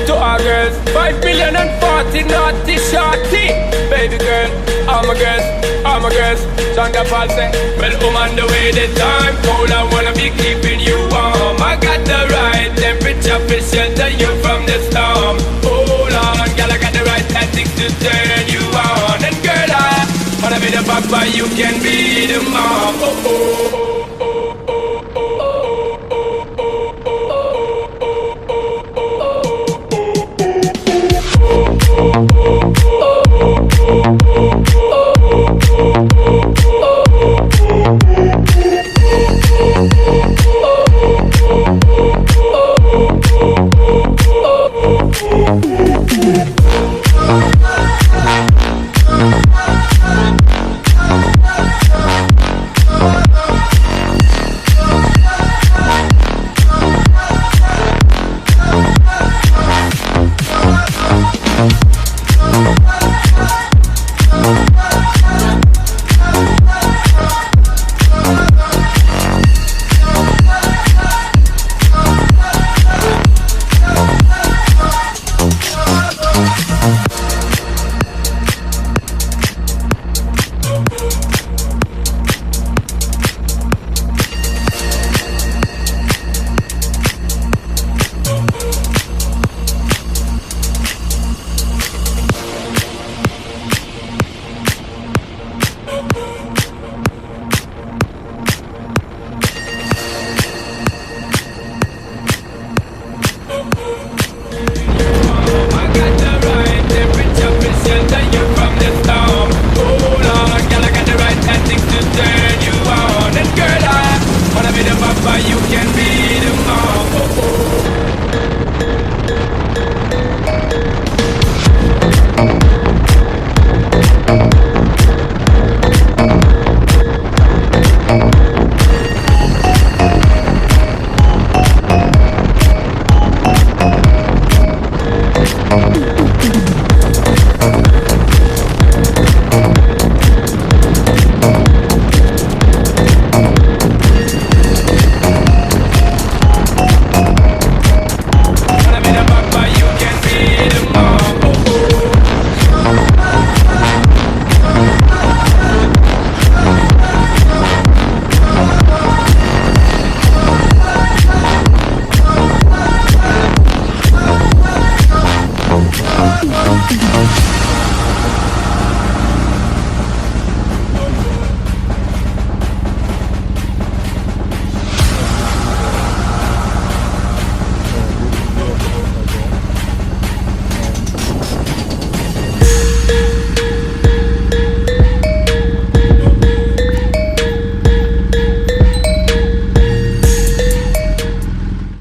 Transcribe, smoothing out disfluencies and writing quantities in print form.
To our girls, 5 million and 40 naughty shorty. Baby girl, all my girls, Chanda Paul say, well, I'm on the way, the time cold, I wanna be keeping you warm. I got the right temperature for shelter you from the storm. Hold on, girl, I got the right tactics to turn you on. And girl, I wanna be the papa, you can be the mom. Oh, oh.